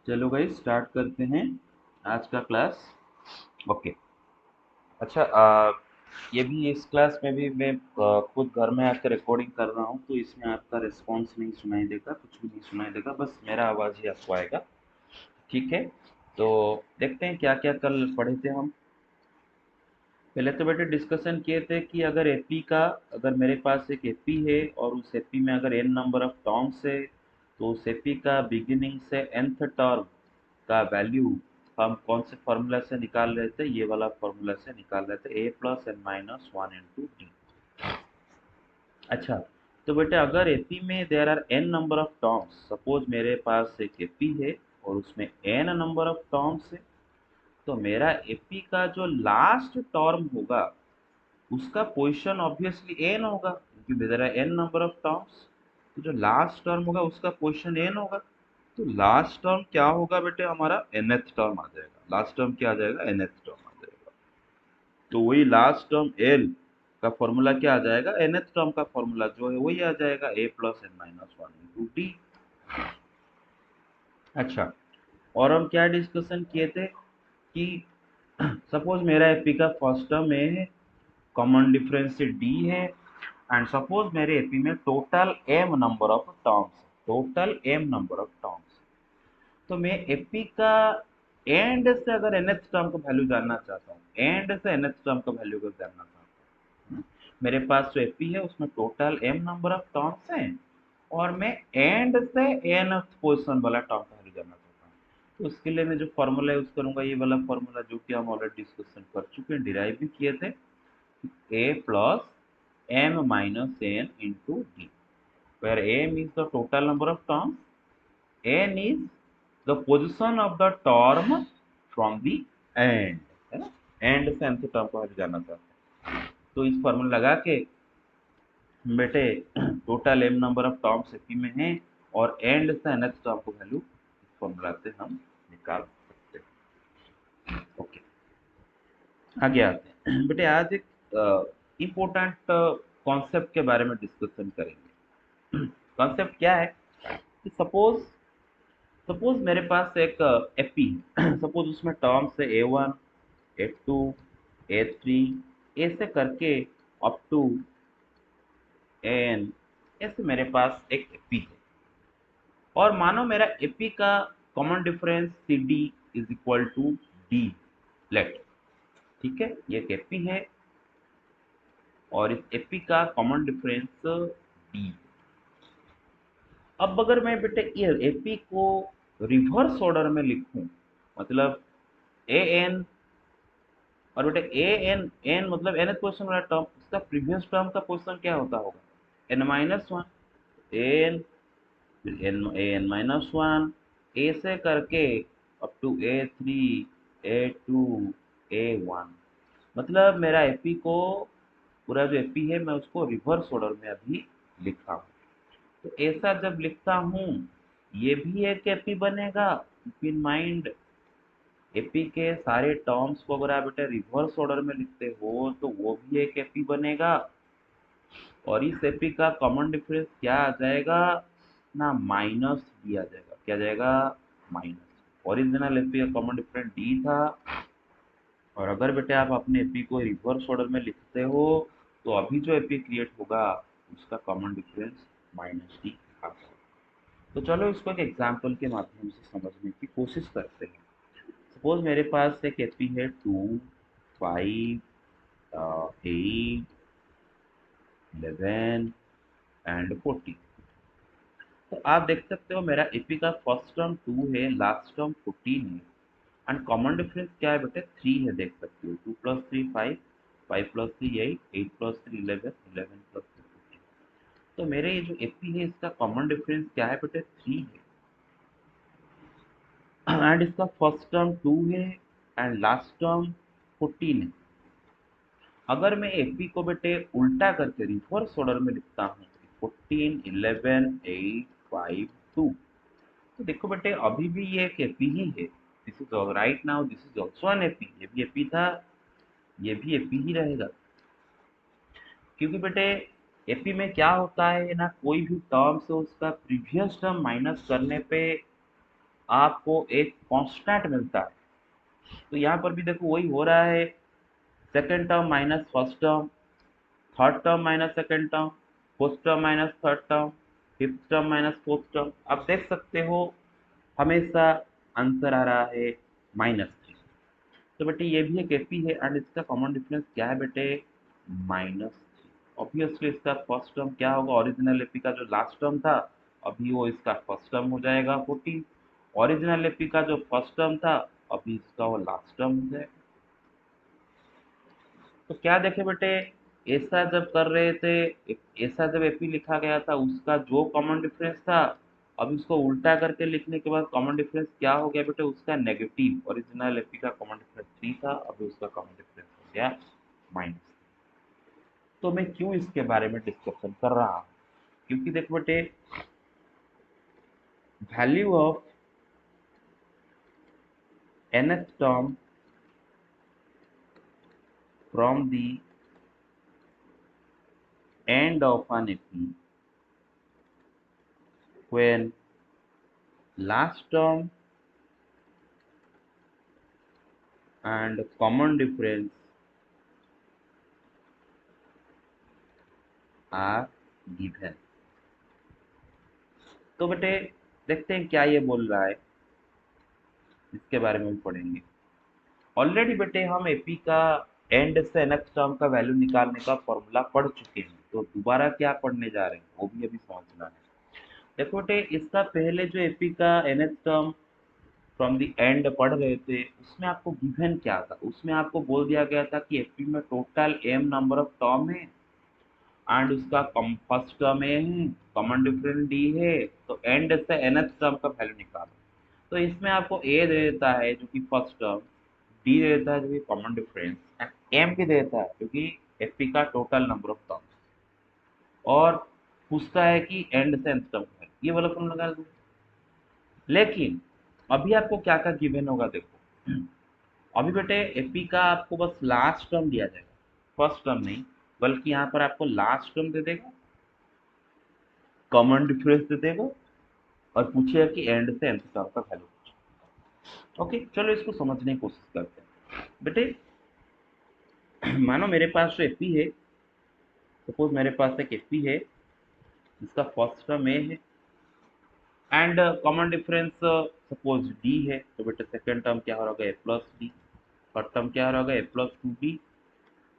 चलो भाई स्टार्ट करते हैं आज का क्लास। ओके। अच्छा, ये भी इस क्लास में भी मैं खुद घर में आकर रिकॉर्डिंग कर रहा हूँ, तो इसमें आपका रिस्पॉन्स नहीं सुनाई देगा, कुछ भी नहीं सुनाई देगा, बस मेरा आवाज़ ही आपको आएगा। ठीक है। तो देखते हैं क्या क्या कल पढ़े थे हम। पहले तो बेटे डिस्कशन किए थे कि अगर मेरे पास एक एपी है और उस एपी में अगर एन नंबर ऑफ टर्म्स है, तो उस एपी का बिगिनिंग से nth टर्म का वैल्यू हम कौन से फॉर्मूला से निकाल रहे थे, ये वाला फॉर्मूला से निकाल रहे थे, a+n-1 * d। अच्छा, तो बेटे अगर एपी में there are n number of terms, suppose मेरे पास एक एपी है और उसमें एन नंबर ऑफ टर्म्स है, तो मेरा एपी का जो लास्ट टर्म होगा उसका पोजीशन ऑब्वियसली एन होगा, क्योंकि there are n number of terms. तो जो लास्ट टर्म होगा उसका पोजीशन एन होगा। तो लास्ट टर्म क्या होगा बेटे, हमारा nth टर्म आ जाएगा। लास्ट टर्म क्या आ जाएगा, nth टर्म आ जाएगा। तो वही लास्ट टर्म एल का फॉर्मूला क्या आ जाएगा, nth टर्म का फॉर्मूला जो है वही आ जाएगा, a+n-1 * d। अच्छा, और हम क्या डिस्कशन किए थे कि सपोज मेरा एपी का फर्स्ट टर्म ए है, कॉमन डिफरेंस से डी है, एंड सपोज मेरे एपी में total m number of terms, तो मैं एपी का एंड से अगर nth टर्म का वैल्यू जानना चाहता हूँ, एंड से nth टर्म का वैल्यू को जानना चाहता हूँ, मेरे पास जो एपी है उसमें total m number of terms हैं और मैं एंड से एन पोजिशन वाला टर्म का वैल्यू जानना चाहता हूँ। तो उसके लिए मैं जो फॉर्मूला यूज करूंगा, ये वाला फॉर्मूला जो कि हम ऑलरेडी डिस्कशन कर चुके हैं, डिराइव भी किए थे, a+m-n * d, where m is the total number of terms, n is the position of the term from the end, है ना। एंड से nth टर्म को हमें जानना चाहते हैं, तो इस फॉर्मूला लगा के बेटे total m number of terms AP में है और एंड से nth टर्म को वैल्यू इस फॉर्मूला से हम निकाल सकते हैं। ओके, आगे आते हैं बेटे। आज एक इम्पोर्टेंट कॉन्सेप्ट के बारे में डिस्कशन करेंगे। कॉन्सेप्ट क्या है कि सपोज सपोज मेरे पास एक एपी है, सपोज उसमें टर्म्स है a1, a2, a3, ऐसे करके अप टू एन, ऐसे मेरे पास एक एपी है। और मानो मेरा एपी का common difference c d is equal to d let. ठीक है, ये एक एपी है और इस एपी का कॉमन डिफरेंस डी। अब अगर मैं बेटे ये एपी को रिवर्स ऑर्डर में लिखूं, मतलब ए एन, और बेटे ए एन, एन मतलब nth पोजीशन वाला टर्म, इसका प्रीवियस टर्म का पोजीशन क्या होता होगा, n-1, एन, an-1, ऐसे करके up to a3, a2, a1। मतलब मेरा एपी को, पूरा जो एपी है मैं उसको रिवर्स ऑर्डर में अभी लिखा हूँ। तो ऐसा जब लिखता हूँ, ये भी एक एपी बनेगा। कीप इन माइंड, एपी के सारे टर्म्स को अगर आप बेटा रिवर्स ऑर्डर में लिखते हो तो वो भी एक एपी बनेगा। और इस एपी का कॉमन डिफरेंस क्या आ जाएगा ना, माइनस डी आ जाएगा। क्या जाएगा, माइनस। ओरिजिनल एपी का कॉमन डिफरेंस डी था, और अगर बेटे आप अपने एपी को रिवर्स ऑर्डर में लिखते हो तो अभी जो एपी क्रिएट होगा उसका कॉमन डिफरेंस माइनस डी आ जाएगा। तो चलो इसको एक एग्जाम्पल के माध्यम से समझने की कोशिश करते हैं। सपोज मेरे पास एक एपी है 2, 5, 8, 11 एंड 14। तो आप देख सकते हो मेरा एपी का फर्स्ट टर्म 2 है, लास्ट टर्म 14 है, एंड कॉमन डिफरेंस क्या है बेटे, 3 है। देख सकते हो 2+3 5, 5+3 8, 8+3 11, 11+3 14। तो मेरे ये जो एपी है इसका कॉमन डिफरेंस क्या है बेटे, 3 है, एंड इसका फर्स्ट टर्म 2 है एंड लास्ट टर्म 14 है। अगर मैं एपी को बेटे उल्टा करके रिवर्स ऑर्डर में लिखता हूँ, 14, 11, 8, 5, 2, तो देखो बेटे अभी भी ये एक एपी ही है। This is right now, this is also an AP. ये भी एपी था, ये भी एपी ही रहेगा। क्योंकि बेटे एपी में क्या होता है ना, कोई भी टर्म से उसका प्रीवियस टर्म माइनस करने पे आपको एक कांस्टेंट मिलता है। तो यहाँ पर भी देखो वही हो रहा है, second term minus first term, third term minus second term, fourth term minus third term, fifth term minus fourth term. आप देख सकते हो हमेशा आंसर आ रहा है -3। तो बेटे ये भी एक एपी है एंड इसका कॉमन डिफरेंस क्या है बेटे, -3। ऑब्वियसली इसका फर्स्ट टर्म क्या होगा, ओरिजिनल एपी का जो लास्ट टर्म था अभी वो इसका फर्स्ट टर्म हो जाएगा 14, ओरिजिनल एपी का जो फर्स्ट टर्म था अभी इसका वो लास्ट टर्म हो जाएगा। तो क्या देखे बेटे, ऐसा जब कर रहे थे, ऐसा जब एपी लिखा गया था उसका जो कॉमन डिफरेंस था, अब इसको उल्टा करके लिखने के बाद कॉमन डिफरेंस क्या हो गया बेटे, उसका नेगेटिव। ओरिजिनल एपी का कॉमन डिफरेंस 3 था, अभी उसका कॉमन डिफरेंस हो गया -। तो मैं क्यों इसके बारे में डिस्कशन कर रहा हूँ, क्योंकि देखो बेटे value of nth term from the end of an AP when last term and common difference are given। तो बेटे देखते हैं क्या ये बोल रहा है, इसके बारे में भी पढ़ेंगे। ऑलरेडी बेटे हम एपी का एंड से nth टर्म का वैल्यू निकालने का फॉर्मूला पढ़ चुके हैं, तो दोबारा क्या पढ़ने जा रहे हैं वो भी अभी समझना है। देखो बेटे इसका पहले जो एपी का nth term from the and पढ़ रहे थे उसमें आपको गिवन क्या था, उसमें आपको बोल दिया गया था कि एपी में total m number of term है एंड उसका फर्स्ट टर्म ए है, कॉमन डिफरेंस डी है, तो एंड से nth टर्म का वैल्यू निकालो। तो इसमें आपको ए दे देता है जो कि फर्स्ट टर्म, डी दे देता है जो कि कॉमन डिफरेंस, एंड एम भी देता है जो कि एपी का टोटल नंबर ऑफ टर्म, और पूछता है कि एंड से nth टर्म का, ये वाला फॉर्मूला लगा दो। लेकिन अभी आपको क्या क्या गिवन होगा देखो, अभी बेटे एपी का आपको बस लास्ट टर्म दिया जाएगा, फर्स्ट टर्म नहीं, बल्कि यहाँ पर आपको लास्ट टर्म दे देगा, कॉमन डिफरेंस दे देगा, और पूछेगा कि एंड से nth टर्म का वैल्यू। ओके चलो इसको समझने की कोशिश करते हैं बेटे। मानो मेरे पास जो एपी है, सपोज मेरे पास एक एपी है जिसका फर्स्ट टर्म ए है and common difference suppose D है, तो बेटे सेकेंड टर्म क्या हो रहा होगा, a plus D, third term क्या हो रहा होगा, ए प्लस 2डी।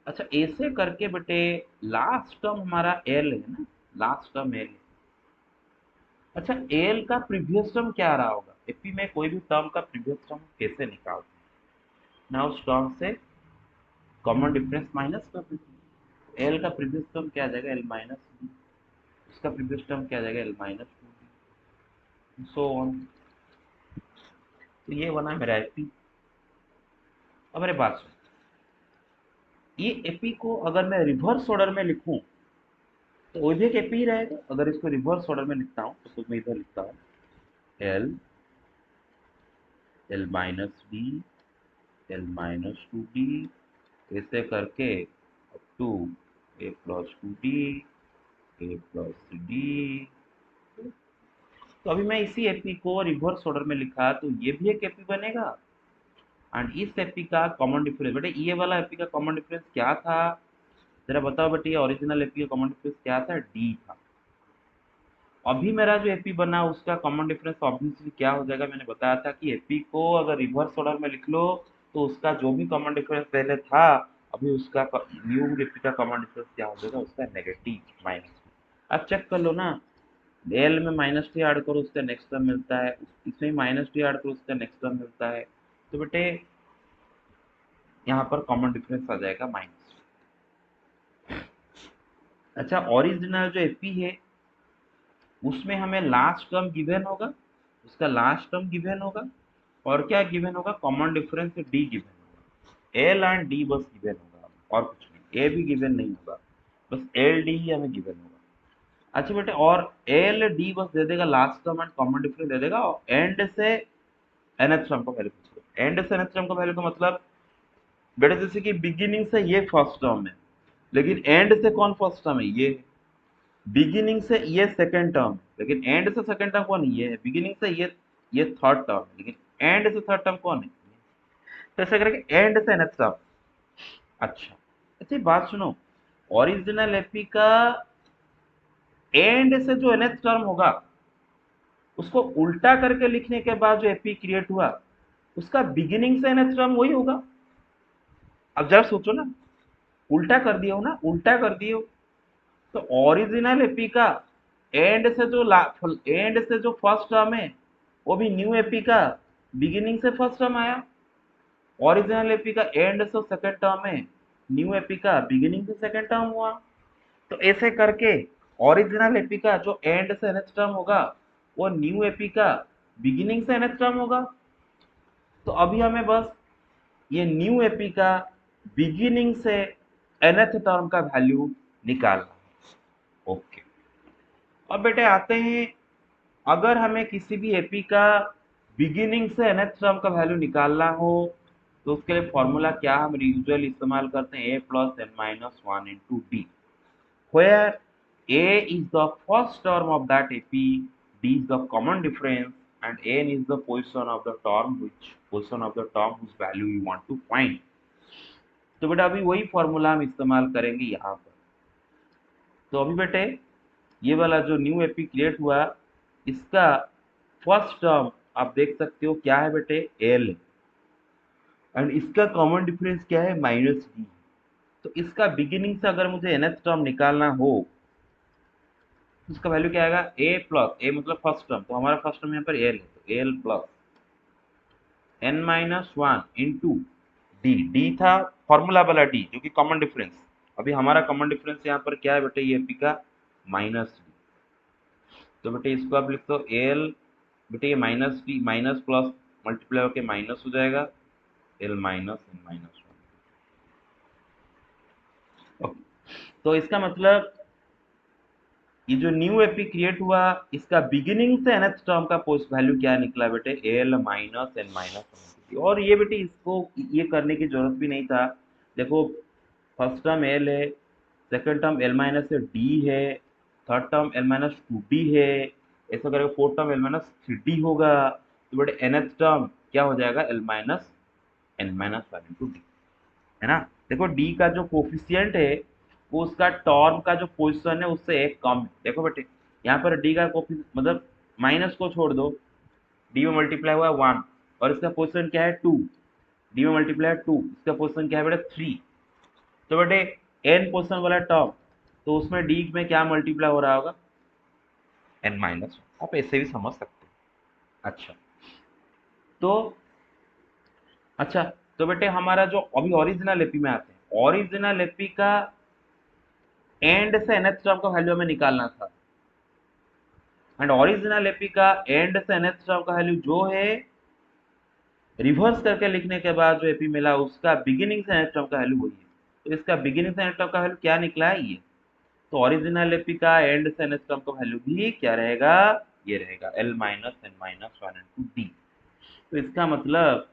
अच्छा ऐसे करके बेटे लास्ट टर्म हमारा एल है ना, लास्ट टर्म एल है। अच्छा एल का प्रीवियस टर्म क्या आ रहा होगा, एपी में कोई भी टर्म का प्रीवियस टर्म कैसे निकालते हैं ना, उस टर्म से कॉमन डिफरेंस माइनस कर देते हैं। एल का प्रीवियस टर्म क्या आ जाएगा, एल माइनस डी, उसका प्रीवियस टर्म क्या आ जाएगा, एल माइनस 2डी, सो ऑन। तो ये बना मेरा एपी। अब मेरे बात सुन, ये एपी को अगर मैं रिवर्स ऑर्डर में लिखूं तो वो भी एक एपी ही रहेगा। अगर इसको रिवर्स ऑर्डर में लिखता हूँ तो मैं इधर लिखता हूँ L, l minus D, L minus 2डी, ऐसे करके अप टू ए प्लस 2डी, ए प्लस डी। तो अभी मैं इसी एपी को रिवर्स ऑर्डर में लिखा तो ये भी एक एपी बनेगा, एंड इस एपी का कॉमन डिफरेंस, बेटे ये वाला एपी का कॉमन डिफरेंस क्या था, जरा बताओ बेटे, ये ओरिजिनल एपी का कॉमन डिफरेंस क्या था, डी था। अभी मेरा जो एपी बना उसका कॉमन डिफरेंस ऑब्वियसली क्या हो जाएगा, मैंने बताया था कि एपी को अगर रिवर्स ऑर्डर में लिख लो तो उसका जो भी कॉमन डिफरेंस पहले था अभी उसका न्यू एपी का कॉमन डिफरेंस क्या हो जाएगा, उसका नेगेटिव माइनस। अब चेक कर लो ना, एल में माइनस टी ऐड करो उसका नेक्स्ट टर्म मिलता है, इसमें माइनस टी ऐड करो उसका नेक्स्ट टर्म मिलता है, तो बेटे यहाँ पर कॉमन डिफरेंस आ जाएगा माइनस। अच्छा ओरिजिनल जो एपी है उसमें हमें लास्ट टर्म गिवन होगा, उसका लास्ट टर्म गिवन होगा, और क्या गिवन होगा, कॉमन डिफरेंस डी गिवन होगा, एल एंड डी बस गिवन होगा और कुछ नहीं, ए भी गिवन नहीं होगा, बस एल डी ही हमें गिवन होगा। अच्छा बेटे और एल डी बस दे देगा, last term and common difference दे देगा, और एंड से nth टर्म का वैल्यू पूछ लो। एंड से nth टर्म का वैल्यू का मतलब बेटे जैसे कि बिगिनिंग से ये फर्स्ट टर्म है, लेकिन एंड से कौन फर्स्ट टर्म है, ये। बिगिनिंग से ये सेकंड टर्म, लेकिन एंड से सेकंड टर्म कौन है, ये है। बिगिनिंग से ये थर्ड टर्म, लेकिन एंड से थर्ड टर्म कौन है? तो ऐसा करेंगे एंड से nth टर्म। अच्छा अच्छा, बात सुनो, ओरिजिनल एपी का एंड से जो nth टर्म होगा उसको उल्टा करके लिखने के बाद जो एपी क्रिएट हुआ उसका बिगिनिंग से nth टर्म वही होगा। अब जरा सोचो ना, उल्टा कर दिए हो ना, उल्टा कर दिए हो। तो ओरिजिनल एपी का एंड से जो फर्स्ट टर्म है वो भी न्यू एपी का बिगिनिंग से फर्स्ट टर्म आया। ओरिजिनल एपी का एंड से सेकंड टर्म है, न्यू एपी का बिगिनिंग से सेकंड टर्म हुआ। तो ऐसे करके ओरिजिनल एपी का जो एंड से nth टर्म होगा वो न्यू एपी का बिगिनिंग से nth टर्म होगा। तो अभी हमें बस ये न्यू एपी का बिगिनिंग से nth टर्म का वैल्यू निकालना है। ओके, अब बेटे आते हैं, अगर हमें किसी भी एपी का बिगिनिंग से nth टर्म का वैल्यू निकालना हो तो उसके लिए फॉर्मूला क्या हम यूजुअली इस्तेमाल करते हैं, a plus N minus one into d, where a is the first term of that AP, d is the common difference, and n is the position of the term whose value you want to find। तो बेटा अभी वही formula हम इस्तेमाल करेंगे यहाँ पर। तो अभी बेटे ये वाला जो न्यू एपी क्रिएट हुआ इसका फर्स्ट टर्म आप देख सकते हो क्या है बेटे, एल, एंड इसका कॉमन डिफरेंस क्या है, माइनस डी। तो इसका बिगिनिंग से अगर मुझे nth टर्म निकालना हो इसका वैल्यू क्या आएगा, ए प्लस, ए मतलब फर्स्ट टर्म, तो हमारा फर्स्ट टर्म यहाँ पर एल है, तो l plus N minus one into d, d था फॉर्मूला वाला डी जो कि कॉमन डिफरेंस। अभी हमारा कॉमन डिफरेंस यहाँ पर क्या है बेटे, ये पी का माइनस डी। तो बेटे इसको आप लिख दो एल, बेटे ये minus d minus plus multiply होकर माइनस हो जाएगा, L minus N minus one. तो इसका मतलब ये जो न्यू एपी क्रिएट हुआ इसका बिगिनिंग से nth टर्म का पोस्ट वैल्यू क्या निकला बेटे, एल माइनस एन माइनस। और ये बेटे इसको ये करने की जरूरत भी नहीं था। देखो फर्स्ट टर्म एल है, second term L minus D है, third term L minus two D है, ऐसा करेगा fourth term L minus three D होगा। तो बेटे nth टर्म क्या हो जाएगा, L minus N minus one into D, है ना। देखो डी का जो कोफिशियंट है वो उसका टर्म का जो पोजीशन है उससे एक कम है। देखो बेटे यहाँ पर डी का कोफिशियंट मतलब माइनस को छोड़ दो, डी में मल्टीप्लाई हुआ वन और इसका पोजीशन क्या है टू, डी में मल्टीप्लाई टू, इसका पोजीशन क्या है बेटा थ्री। तो बेटे एन पोजीशन वाला टर्म तो उसमें डी में क्या मल्टीप्लाई हो रहा होगा, एन माइनस, आप ऐसे भी समझ सकते हो। अच्छा तो अच्छा तो बेटे हमारा जो अभी ओरिजिनल एपी में आते हैं, ओरिजिनल एपी का एंड से nth टर्म का वैल्यू हमें निकालना था, एंड ओरिजिनल एपी का एंड से nth टर्म का वैल्यू जो है रिवर्स करके लिखने के बाद जो एपी मिला उसका बिगिनिंग से nth टर्म का वैल्यू वही है। तो इसका बिगिनिंग से nth टर्म का वैल्यू क्या निकला है ये, तो ओरिजिनल एपी का एंड से nth टर्म का वैल्यू भी क्या रहेगा, ये रहेगा l minus N minus one into d. तो इसका मतलब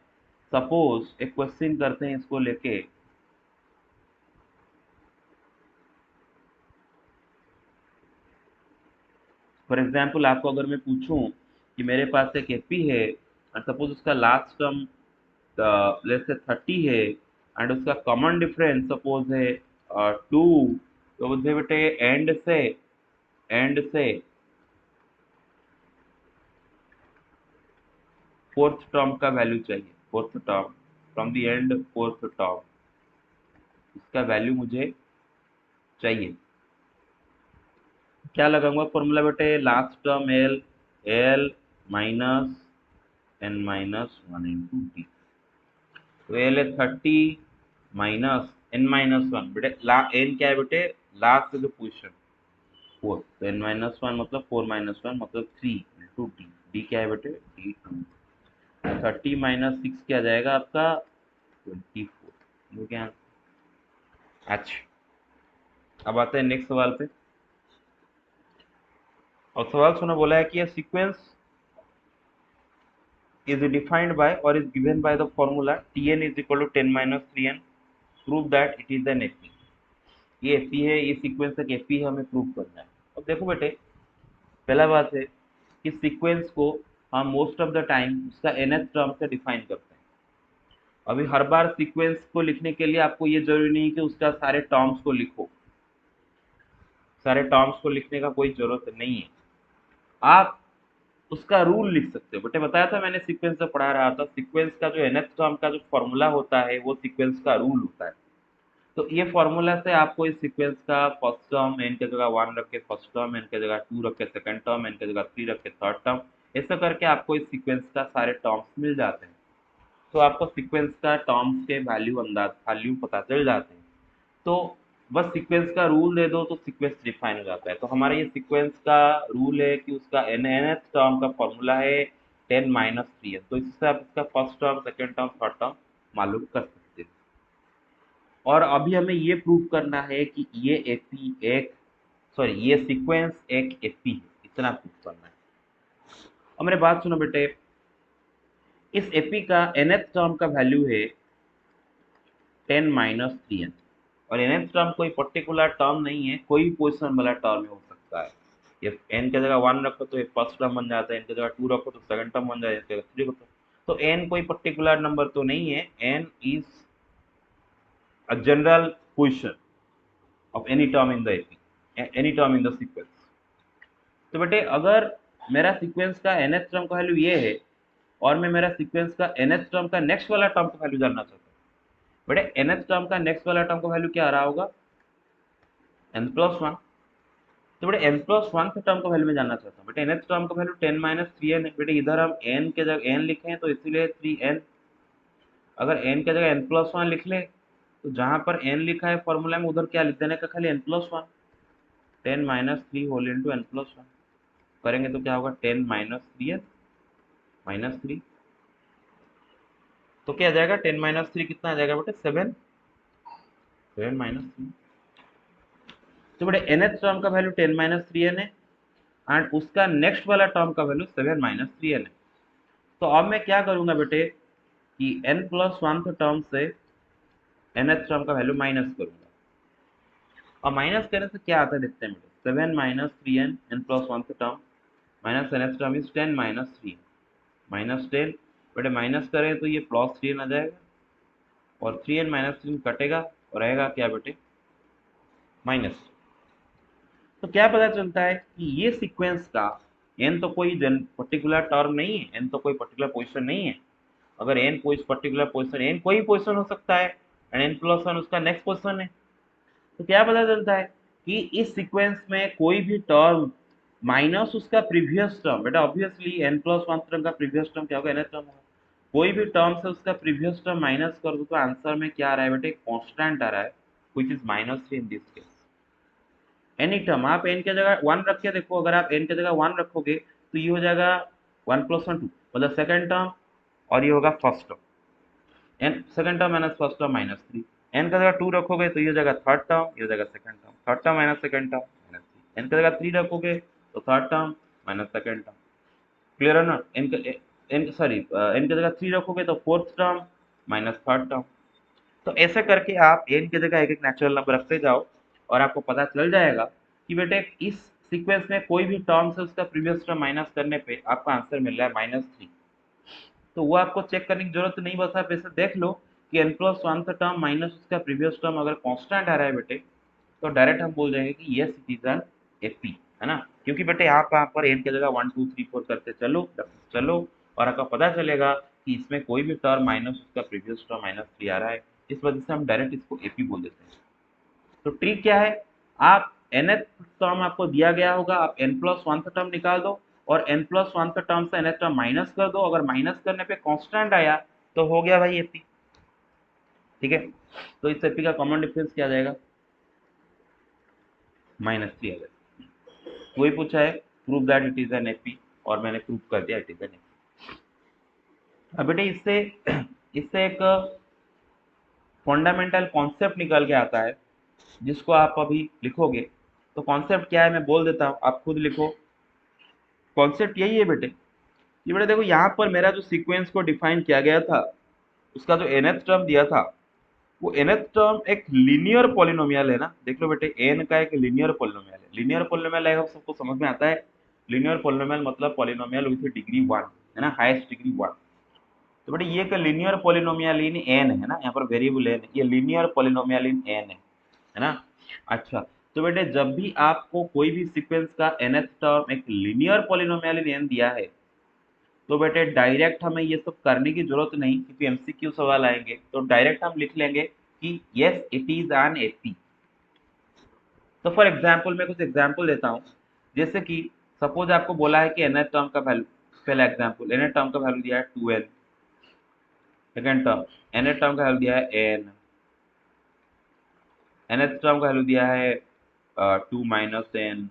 सपोज एक क्वेश्चन करते हैं इसको लेके, फॉर एग्जाम्पल आपको अगर मैं पूछूं कि मेरे पास एक एपी है और सपोज उसका लास्ट टर्म लेट्स से 30 है एंड उसका कॉमन डिफरेंस सपोज है टू, तो मुझे बेटे एंड से फोर्थ टर्म का वैल्यू चाहिए, fourth term from the end, fourth term इसका वैल्यू मुझे चाहिए। क्या लगाऊंगा फॉर्मूला बेटे, last term l, l minus N minus one into d. तो एल है 30 माइनस एन माइनस वन, बेटे एन क्या है बेटे, लास्ट जो पोजिशन फोर, तो एन माइनस वन मतलब फोर माइनस वन मतलब थ्री इंटू डी, डी क्या है बेटे डी टू। 30 माइनस सिक्स क्या जाएगा आपका 24, हो गया। अच्छा अब आते हैं नेक्स्ट सवाल पे, और सवाल सुना बोला है कि यह sequence is defined by or is given by the formula Tn is equal to 10 minus 3n, prove that it is an AP। ये AP है, ये सीक्वेंस एक AP है, हमें प्रूव करना है। अब देखो बेटे पहला बात है कि सीक्वेंस को हम मोस्ट ऑफ द टाइम उसका nth टर्म से डिफाइन करते हैं। अभी हर बार सीक्वेंस को लिखने के लिए आपको ये जरूरी नहीं कि उसका सारे टर्म्स को लिखो, सारे टर्म्स को लिखने का कोई जरूरत नहीं है। आप उसका रूल लिख सकते हो। बेटे बताया था मैंने, सीक्वेंस से पढ़ा रहा था, सीक्वेंस का जो nth टर्म का जो फॉर्मूला होता है वो सीक्वेंस का रूल होता है। तो ये फॉर्मूला से आपको इस सीक्वेंस का फर्स्ट टर्म एन की जगह 1 रख के फर्स्ट टर्म, एन की जगह 2 रख के सेकंड टर्म, एन की जगह 3 रख के थर्ड टर्म, ऐसा करके आपको इस सीक्वेंस का सारे टर्म्स मिल जाते हैं। तो आपको सीक्वेंस का टर्म्स के वैल्यू पता चल जाते हैं। तो बस सीक्वेंस का रूल दे दो तो सीक्वेंस डिफाइन हो जाता है। तो हमारा ये सीक्वेंस का रूल है कि उसका nth टर्म का फॉर्मूला है 10 माइनस 3n। तो इससे आप इसका first term, second term, third term मालूम कर सकते हैं। और अभी हमें ये प्रूव करना है कि ये एपी एक, सॉरी, ये सीक्वेंस एक एपी है, इतना प्रूव करना है। अब मेरे बात सुनो बेटे, इस एपी का nth टर्म का वैल्यू है 10 माइनस 3n। और nth टर्म कोई पर्टिकुलर टर्म नहीं है, कोई भी पोजिशन वाला टर्म हो सकता है। ये n की जगह 1 रखो तो ये फर्स्ट टर्म बन जाता है, n की जगह 2 रखो तो सेकंड टर्म बन जाता है, n की जगह 3 रखो तो n कोई पर्टिकुलर नंबर तो नहीं है, n is a general position of any term in the AP, any term in the sequence. तो बेटे अगर मेरा सीक्वेंस का nth टर्म का वैल्यू ये है और मैं मेरा सीक्वेंस का nth टर्म का नेक्स्ट वाला टर्म का वैल्यू जानना चाहता हूँ, बेटे nth टर्म का नेक्स्ट वाला टर्म का वैल्यू क्या आ रहा होगा, n प्लस 1। तो बेटे n प्लस 1 के टर्म का वैल्यू मैं जानना चाहता हूँ। बेटे nth टर्म का वैल्यू 10 माइनस 3n है। बेटे इधर हम n के जगह n लिखे हैं तो इसीलिए 3n। अगर n के जगह n प्लस 1 लिख ले तो जहां पर n लिखा है फॉर्मूला में उधर क्या लिख देने का, खाली n plus 1, 10 minus 3 whole into n plus 1 करेंगे तो क्या होगा, 10 माइनस 3n माइनस 3। तो क्या आ जाएगा, 10 माइनस 3 कितना आ जाएगा बेटे, 7, 7 माइनस 3। तो बेटे nth टर्म का वैल्यू 10 माइनस 3n है एंड उसका नेक्स्ट वाला टर्म का वैल्यू 7 माइनस 3n है। तो अब मैं क्या करूंगा बेटे कि n प्लस 1 टर्म से nth टर्म का वैल्यू माइनस करूंगा। और माइनस करने से क्या आता है देखते हैं बेटे, 7 minus 3n n plus 1 term minus nth term is 10 minus 3 minus 10। बेटे माइनस करें तो ये प्लस 3 आ जाएगा और 3n माइनस 3 कटेगा और रहेगा क्या बेटे, माइनस। तो क्या पता चलता है कि ये सीक्वेंस का n तो कोई पर्टिकुलर टर्म नहीं है, n तो कोई पर्टिकुलर पोजीशन नहीं है। अगर n कोई पर्टिकुलर पोजीशन, n कोई पोजीशन हो सकता है एंड n प्लस 1 उसका नेक्स्ट पोजीशन है। तो क्या पता चलता है कि इस सीक्वेंस में कोई भी टर्म माइनस उसका प्रीवियस टर्म, बेटा ऑब्वियसली n प्लस 1 टर्म का प्रीवियस टर्म क्या होगा, nth टर्म होगा। कोई भी टर्म से उसका प्रीवियस टर्म माइनस कर दो तो आंसर में क्या आ रहा है बेटे, कांस्टेंट आ रहा है, which is -3 in this case. Any term आप n की जगह 1 रख के देखो, अगर आप n की जगह 1 रखोगे तो ये हो जाएगा 1 प्लस 1 2, मतलब सेकंड टर्म, और ये होगा first term, n second term minus first term minus 3। N की जगह 2 रखोगे तो ये हो जाएगा थर्ड टर्म, ये हो जाएगा second term, third term minus second term minus 3। N की जगह 3 रखोगे तो third term minus second term. Clear है ना, एन सॉरी एन की जगह 3 रखोगे तो fourth term minus third term. तो ऐसे करके आप एन की जगह एक एक नेचुरल नंबर रखते जाओ और आपको पता चल जाएगा कि बेटे इस सीक्वेंस में कोई भी टर्म से उसका प्रीवियस टर्म माइनस करने पे आपका आंसर मिल रहा है -3। तो वो आपको चेक करने की जरूरत नहीं, बस आप ऐसे देख लो कि n प्लस 1 का टर्म माइनस उसका प्रीवियस टर्म अगर कांस्टेंट आ रहा है बेटे तो डायरेक्ट हम बोल जाएंगे कि yes it is an AP, है ना। क्योंकि बेटे आप यहाँ पर n की जगह 1 2 3 4 करते चलो चलो और आपको पता चलेगा कि इसमें कोई भी टर्म माइनस उसका प्रीवियस टर्म -3 आ रहा है, इस वजह से हम डायरेक्ट इसको एपी बोल देते हैं। तो ट्रिक क्या है, आप nth टर्म आपको दिया गया होगा, आप n प्लस 1 टर्म निकाल दो और n प्लस 1 टर्म से nth टर्म माइनस कर दो। अगर माइनस करने पे कांस्टेंट आया तो हो गया भाई एपी, ठीक है। तो इस एपी का कॉमन डिफरेंस क्या आ जाएगा, -3 आ जाएगा। वही पूछा है, prove that it is an AP, और मैंने प्रूव कर दिया इट इज एन एपी। अब बेटे इससे इससे एक फंडामेंटल कॉन्सेप्ट निकल के आता है जिसको आप अभी लिखोगे। तो कॉन्सेप्ट क्या है मैं बोल देता हूँ, आप खुद लिखो। कॉन्सेप्ट यही है बेटे, ये बेटे देखो यहाँ पर मेरा जो सीक्वेंस को डिफाइन किया गया था, उसका जो nth टर्म दिया था वो nth टर्म एक लीनियर पॉलिनोमियल है ना। देख लो बेटे n का एक लीनियर पॉलिनोमियल है, लीनियर पॉलिनोमियल है सबको समझ में आता है। लीनियर पॉलिनोमियल मतलब पॉलिनोमियल विथ डिग्री 1। है ना, हाईएस्ट डिग्री 1। तो बेटे ये एक लीनियर पॉलिनोमियल इन एन है ना, यहाँ पर वेरिएबल एन, ये लीनियर पॉलिनोमियल इन एन है ना। अच्छा, तो बेटे जब भी आपको कोई भी सीक्वेंस का nth टर्म एक लीनियर पॉलिनोमियल इन एन दिया है, तो बेटे डायरेक्ट हमें ये सब करने की जरूरत नहीं, क्योंकि एमसीक्यू सवाल आएंगे तो डायरेक्ट हम लिख लेंगे कि yes it is an AP. तो फॉर एग्जाम्पल मैं कुछ एग्जाम्पल देता हूँ, जैसे कि सपोज आपको बोला है कि nth टर्म का वैल्यू, पहला एग्जाम्पल nth टर्म का वैल्यू दिया है 2n, second term nth term का वैल्यू दिया है n, nth टर्म का वैल्यू दिया है 2 माइनस n,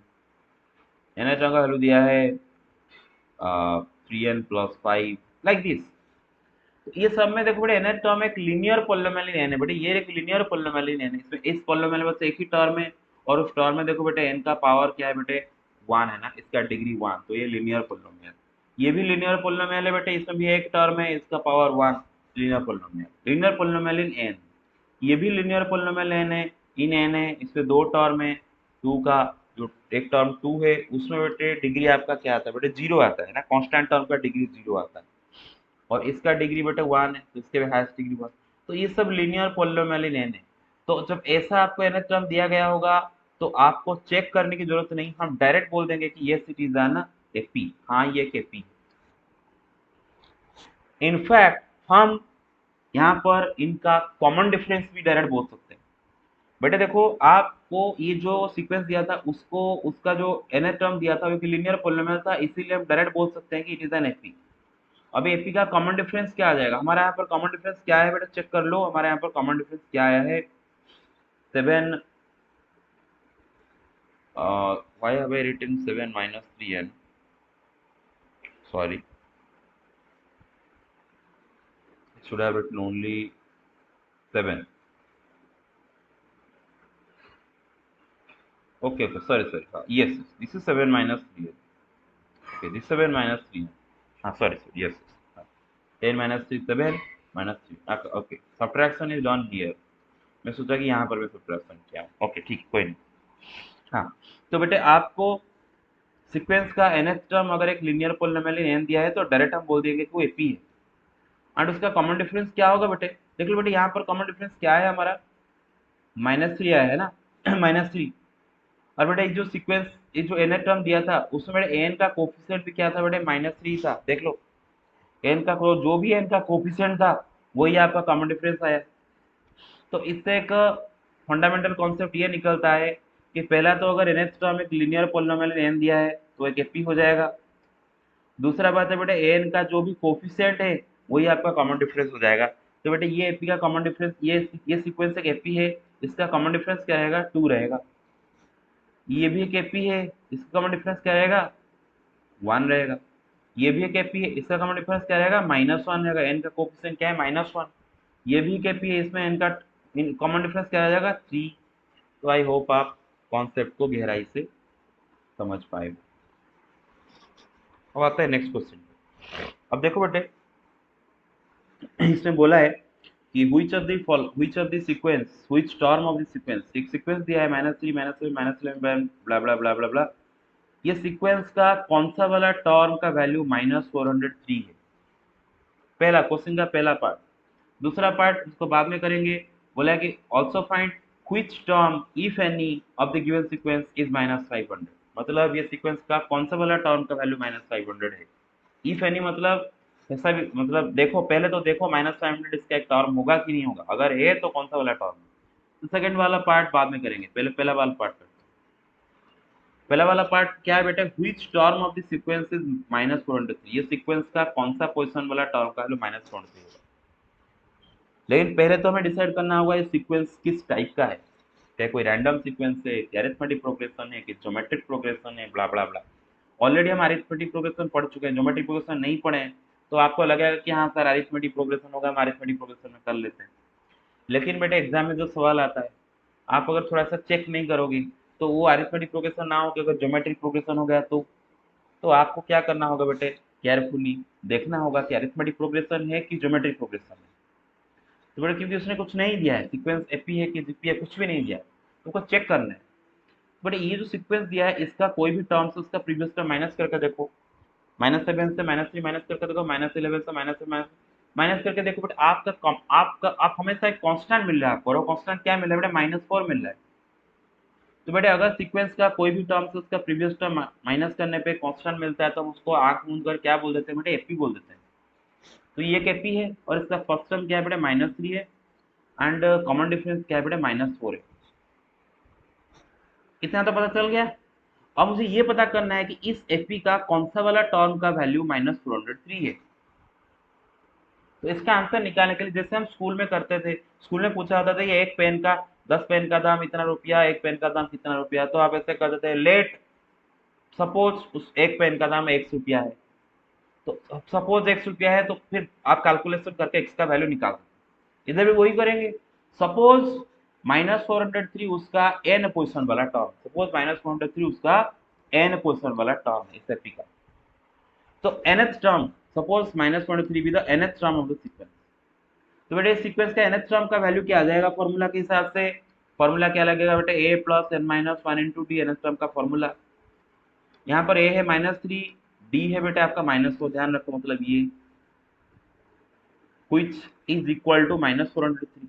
nth टर्म का वैल्यू दिया है 3n प्लस 5, लाइक दिस। ये सब में देखो बेटे nth टर्म एक लीनियर पॉलिनोमियल इन n है बेटे, ये एक लीनियर पॉलिनोमियल इन n है, इसमें इस पॉलिनोमियल में बस एक ही टर्म है, और उस टर्म में देखो बेटे n का पावर क्या है बेटे 1 है ना, इसका डिग्री 1, तो ये लीनियर पॉलिनोमियल। ये भी लीनियर पॉलिनोमियल है बेटे, इसमें भी एक टर्म है, इसका पावर 1, लीनियर पॉलिनोमियल इन n। ये भी लीनियर पॉलिनोमियल n है, इन n है, इसमें दो टर्म है, 2 का जो एक टर्म 2 है उसमें बेटे डिग्री आपका क्या आता है बेटे 0 आता है ना, कांस्टेंट टर्म का डिग्री 0 आता है, और इसका डिग्री बेटा 1 है, तो इसके भी हाईएस्ट डिग्री 1। तो ये सब लीनियर पॉलिनोमियल इन n है। तो जब ऐसा आपको nth टर्म दिया गया होगा, तो आपको चेक करने की जरूरत नहीं, हम डायरेक्ट बोल देंगे कि yes it is an AP, हाँ ये एक एपी। इनफैक्ट हम यहाँ पर इनका कॉमन डिफरेंस भी डायरेक्ट बोल सकते हैं। बेटे देखो आपको ये जो सीक्वेंस दिया था उसको, उसका जो nth टर्म दिया था वो लीनियर पॉलिनोमियल था, इसीलिए हम डायरेक्ट बोल सकते हैं कि इट इज एन एपी। अब एपी का कॉमन डिफरेंस क्या आ जाएगा, हमारे यहाँ पर कॉमन डिफरेंस क्या है बेटा, चेक कर लो हमारे यहाँ पर कॉमन डिफरेंस क्या आया है, 7, why have I written 7 minus 3n, sorry, it should have written only 7, okay, sorry, yes, this is 7 minus 3n, okay, this 7 minus 3n, sorry, yes, 10 minus 3 7 minus 3, okay, subtraction is done here, मैं सोचा कि यहाँ पर मैं subtraction किया, okay ठीक, कोई नहीं। हाँ, तो बेटे आपको सीक्वेंस का nth टर्म अगर एक लीनियर पॉलिनोमियल इन n दिया है तो डायरेक्ट हम बोल देंगे कि वो एपी है, एंड उसका कॉमन डिफरेंस क्या होगा बेटे, देख लो बेटे यहाँ पर कॉमन डिफरेंस क्या है हमारा, -3 आया है ना, -3। और बेटे जो सीक्वेंस, ये जो nth टर्म दिया था उसमें बेटे n का कोफिशिएंट भी क्या था बेटे -3 था, देख लो n का जो भी n का कोफिशिएंट था वही आपका कॉमन डिफरेंस आया। तो इससे एक फंडामेंटल कॉन्सेप्ट ये निकलता है कि पहला तो अगर nth टर्म एक लीनियर पॉलिनोमियल n दिया है तो एक एपी हो जाएगा। दूसरा बात है बेटे n का जो भी कोफिशिएंट है वही आपका कॉमन डिफरेंस हो जाएगा। तो बेटे ये एपी का कॉमन डिफरेंस, ये सीक्वेंस एक एपी है, इसका कॉमन डिफरेंस क्या रहेगा 2 रहेगा। ये भी एक एपी है, इसका कॉमन डिफरेंस क्या रहेगा 1 रहेगा। ये भी एक एपी है, इसका कॉमन डिफरेंस क्या रहेगा -1 रहेगा, n का कोफिशिएंट क्या है -1। ये भी एक एपी है, इसमें n का कॉमन डिफरेंस क्या आ जाएगा 3। तो आई होप आप कॉन्सेप्ट को गहराई से समझ पाए। अब आता है नेक्स्ट क्वेश्चन। अब देखो बेटे इसने बोला है कि which of the sequence, which term of the sequence, एक सीक्वेंस दिया है -3 -7 -11 ब्ला ब्ला ब्ला ब्ला ब्ला, ये सीक्वेंस का कौन सा वाला टर्म का वैल्यू -403 है, पहला क्वेश्चन का पहला पार्ट। दूसरा पार्ट उसको बाद में करेंगे, बोला है कि also find which term if any of the given sequence is -500, मतलब ये सीक्वेंस का कौन सा वाला टर्म का वैल्यू -500 है। इफ एनी मतलब ऐसा भी, मतलब देखो पहले तो देखो -500 इसका एक टर्म होगा कि नहीं होगा, अगर है तो कौन सा वाला टर्म है। तो सेकंड वाला पार्ट बाद में करेंगे, पहले पहला वाला पार्ट करते हैं। पहला वाला पार्ट क्या है बेटे, which term of the sequence is -403, ये सीक्वेंस का कौन सा पोजीशन वाला टर्म का वैल्यू -403 होगा। लेकिन पहले तो हमें डिसाइड करना होगा ये सीक्वेंस किस टाइप का है, क्या कोई रैंडम सीक्वेंस है, क्या अरिथमेटिक प्रोग्रेशन है, कि ज्योमेट्रिक प्रोग्रेशन है, ब्ला ब्ला ब्ला। ऑलरेडी हम अरिथमेटिक प्रोग्रेशन पढ़ चुके हैं, ज्योमेट्रिक प्रोग्रेशन नहीं पढ़े हैं, तो आपको लगेगा कि हाँ सर अरिथमेटिक प्रोग्रेशन होगा, हम अरिथमेटिक प्रोग्रेशन में कर लेते हैं। लेकिन बेटे एग्जाम में जो सवाल आता है, आप अगर थोड़ा सा चेक नहीं करोगे तो वो अरिथमेटिक प्रोग्रेशन ना हो कि अगर ज्योमेट्रिक प्रोग्रेशन हो गया तो आपको क्या करना होगा बेटे, केयरफुली देखना होगा कि अरिथमेटिक प्रोग्रेशन है कि ज्योमेट्रिक प्रोग्रेशन है। तो बेटा क्योंकि उसने कुछ नहीं दिया है, सीक्वेंस एपी है कि जीपी है, कुछ भी नहीं दिया है, तो उसको चेक करना है। बट ये जो सीक्वेंस दिया है इसका कोई भी टर्म से उसका प्रीवियस टर्म माइनस करके देखो, -7 से -3 माइनस करके देखो, -11 से माइनस माइनस करके देखो बेटा, आप हमेशा एक कांस्टेंट मिल रहा है आपको, और वो कांस्टेंट क्या मिल रहा है बेटा? -4 मिल रहा है। तो बेटा अगर सीक्वेंस का कोई भी टर्म से उसका प्रीवियस टर्म माइनस करने पे कांस्टेंट मिलता है तो हम उसको आंख मूंद कर क्या बोल देते हैं बेटा? एपी बोल देते हैं। तो ये एक एपी है, और इसका फर्स्ट टर्म क्या है बेटा? -3 है, एंड कॉमन डिफरेंस क्या है बेटा? -4 है। इतना तो पता चल गया। अब मुझे ये पता करना है कि इस एपी का कौन सा वाला टर्म का वैल्यू -403 है। तो इसका आंसर निकालने के लिए जैसे हम स्कूल में करते थे, स्कूल में पूछा होता था कि एक पेन का 10 पेन का दाम इतना रुपया, एक पेन का दाम कितना रुपया, तो आप ऐसे कर देते हैं, लेट सपोज उस एक पेन का दाम 1 रुपया है। तो सपोज 1 रुपया है, तो फिर आप कैलकुलेशन करके एक्स का वैल्यू निकाल सकते हैं। इधर भी वही करेंगे। सपोज -403 उसका एन पोजिशन वाला टर्म, सपोज -403 उसका एन पोजिशन वाला टर्म है इस एपी का। तो nth टर्म, सपोज -23 भी the nth term of the sequence. तो बेटे सीक्वेंस का nth टर्म का वैल्यू क्या आ जाएगा फॉर्मूला के हिसाब से? फॉर्मूला क्या लगेगा बेटे? a plus n minus 1 into D, nth term का फॉर्मूला। यहाँ पर a है -3, d है बेटा आपका -4, ध्यान रखो, मतलब ये which is equal to -403।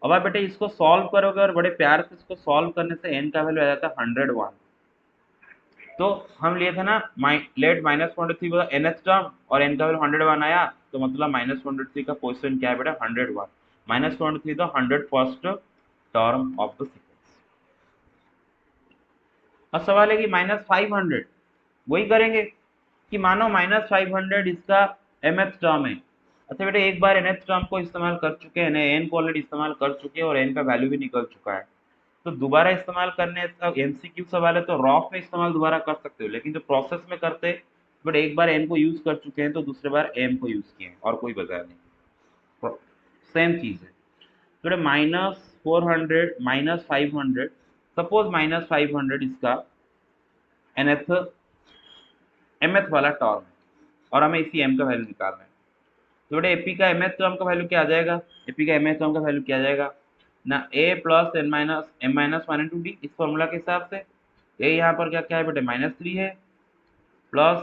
अब आप बेटे इसको सॉल्व करोगे, और बड़े प्यार से इसको सॉल्व करने से n का वैल्यू आ जाता है 101। तो हम लिए थे ना लेट -403 nth टर्म, और n का वैल्यू 101 आया, तो मतलब -403 का पोजीशन क्या है बेटा? 101। -403 the 101st term of the sequence. अब सवाल है कि -500, वही करेंगे कि मानो -500 इसका mth टर्म है। अच्छा बेटा एक बार nth टर्म को इस्तेमाल कर चुके हैं, n को ऑलरेडी इस्तेमाल कर चुके हैं, और n का वैल्यू भी निकल चुका है। तो दोबारा इस्तेमाल करने का एमसीक्यू सवाल है, तो रॉफ में इस्तेमाल दोबारा कर सकते हो, लेकिन जो प्रोसेस में करते, बट एक बार एम को यूज कर चुके हैं तो दूसरे बार एम को यूज किए हैं, और कोई वजह नहीं, सेम चीज है। तो -400 -500, सपोज -500 इसका nth mth वाला टर्म है, और हमें इसी m का वैल्यू निकालना है। तो बेटा एपी का mth टर्म का वैल्यू क्या आ जाएगा? एपी का mth टर्म का वैल्यू क्या आ जाएगा ना? a plus m-1 into D, इस फॉर्मूला के हिसाब से। a यहाँ पर क्या क्या है बेटे? -3 है, प्लस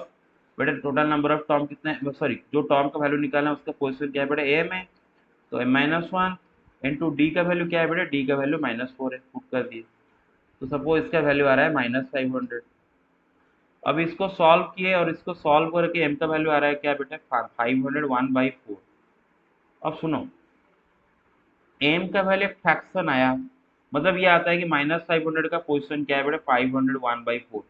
बेटे टोटल नंबर ऑफ टर्म कितने हैं, सॉरी जो टर्म का वैल्यू निकालना है उसका पोजीशन क्या है बेटे? a में, तो m-1 इंटू डी का वैल्यू क्या है बेटे? डी का वैल्यू -4 है, पुट कर दिए। तो सपोज इसका वैल्यू आ रहा है -500। अब इसको सॉल्व किए, और इसको सॉल्व करके m का वैल्यू आ रहा है क्या बेटे? 501/4। अब सुनो, m का वैल्यू फ्रैक्शन आया, मतलब ये आता है कि -500 का पोजीशन क्या है बेटे? 501/4।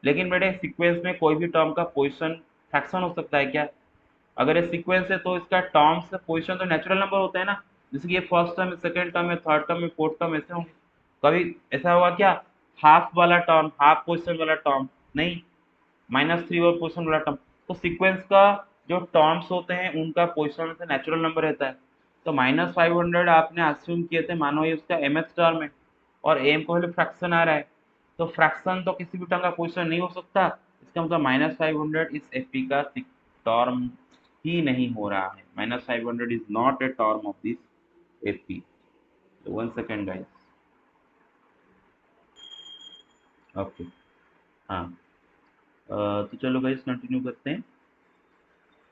लेकिन बेटे सीक्वेंस में कोई भी टर्म का पोजीशन फ्रैक्शन हो सकता है क्या? अगर ये सीक्वेंस है तो इसका टर्म से पोजीशन तो नेचुरल नंबर होता है ना, जैसे कि ये फर्स्ट टर्म है, सेकंड टर्म है, थर्ड टर्म है, फोर्थ टर्म, ऐसे होंगे। कभी ऐसा होगा क्या हाफ वाला टर्म, हाफ पोजीशन वाला टर्म? नहीं, -3 और पोजीशन वाला टर्म। तो सीक्वेंस का जो टर्म्स होते हैं उनका पोजीशन से नेचुरल नंबर रहता है। तो -500 आपने अस्यूम किए थे, मानो ये उसका mth टर्म है, और m को वैल्यू फ्रैक्शन आ रहा है, तो फ्रैक्शन तो किसी भी टर्म का पोजीशन नहीं हो सकता। इसका मतलब -500 इस एपी का टर्म ही नहीं हो रहा है। -500 is not a term of this AP. One second guys. Okay, हाँ, तो चलो गाइस कंटिन्यू करते हैं।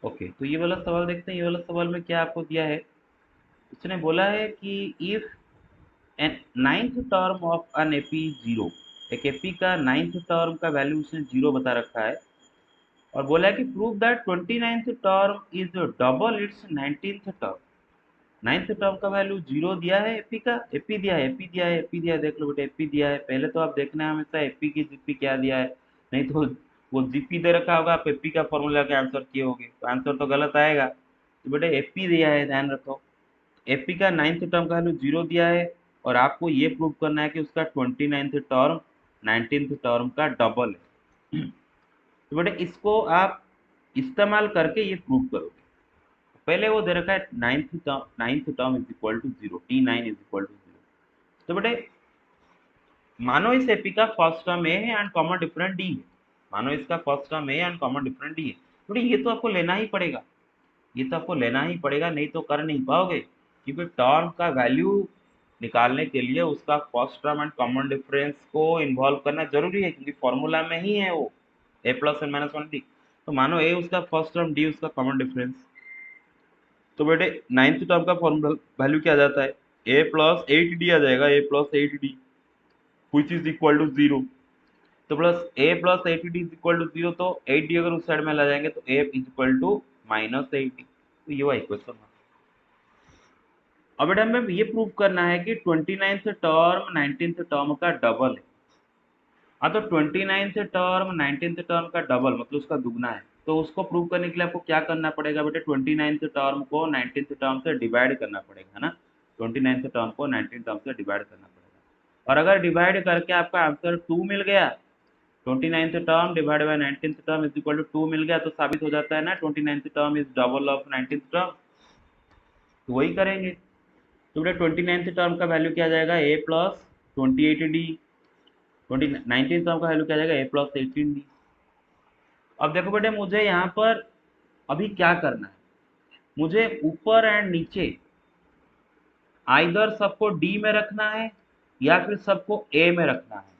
ओके, तो ये वाला सवाल देखते हैं। ये वाला सवाल में क्या आपको दिया है? उसने बोला है कि if an ninth term of an AP zero, एक एपी का नाइन्थ टर्म का वैल्यू उसने जीरो बता रखा है, और बोला है कि prove that 29th term is double its 19th term. Ninth term का वैल्यू जीरो दिया है एपी का, एपी दिया है, एपी दिया है, एपी दिया है, देख लो बेटा एपी दिया है। पहले तो आप देखना है हमेशा एपी की जीपी क्या दिया है, नहीं तो वो जीपी दे रखा होगा, आप एपी का फॉर्मूला के आंसर किए होगे तो आंसर तो गलत आएगा। तो बेटा एपी दिया है, ध्यान रखो। एपी का नाइन्थ टर्म का वैल्यू जीरो दिया है, और आपको ये प्रूव करना है कि उसका 29th टर्म 19th टर्म का डबल है। तो बेटा इसको आप इस्तेमाल करके ये प्रूव करोगे। पहले वो दे रखा है ninth term is equal to zero, T9 is equal to zero. तो बेटे मानो इस एपी का फर्स्ट टर्म ए है एंड कॉमन डिफरेंट डी है, मानो इसका first term A and common different D है। बेटे ये तो आपको लेना ही पड़ेगा, ये तो आपको लेना ही पड़ेगा, नहीं तो कर नहीं पाओगे। क्योंकि टर्म का वैल्यू निकालने के लिए उसका first term and common difference को इन्वॉल्व करना जरूरी है, क्योंकि फॉर्मूला में ही है वो a plus N minus 1 D. तो मानो ए उसका फर्स्ट टर्म, डी उसका कॉमन डिफरेंस। तो बेटे नाइन्थ टर्म का फॉर्मूला वैल्यू क्या आ जाता है, ए प्लस एट डी आ जाएगा, ए plus eight D which is equal to zero. तो plus A plus eight D is equal to zero, तो एट डी अगर उस साइड में ला जाएंगे तो A is equal to minus eight d. तो ये हुआ इक्वेशन। अब बेटा हमें ये प्रूव करना है कि 29th टर्म 19th टर्म का डबल है। हाँ, तो 29th टर्म 19th टर्म का डबल मतलब उसका दुगना है। तो उसको प्रूव करने के लिए आपको क्या करना पड़ेगा बेटे, 29th टर्म को 19th टर्म से डिवाइड करना पड़ेगा, है ना। 29th टर्म को 19th टर्म से डिवाइड करना पड़ेगा, और अगर डिवाइड करके आपका आंसर 2 मिल गया, 29th term divide by 19th term is equal to 2 मिल गया, तो साबित हो जाता है ना 29th term is double of 19th term. तो वही करेंगे। तो बेटा 29th टर्म का वैल्यू क्या आ जाएगा, ए प्लस 28 डी। 19th टर्म का वैल्यू क्या आ जाएगा, ए प्लस 18 डी। अब देखो बेटे मुझे यहाँ पर अभी क्या करना है, मुझे ऊपर एंड नीचे आइदर सबको डी में रखना है या फिर सबको ए में रखना है।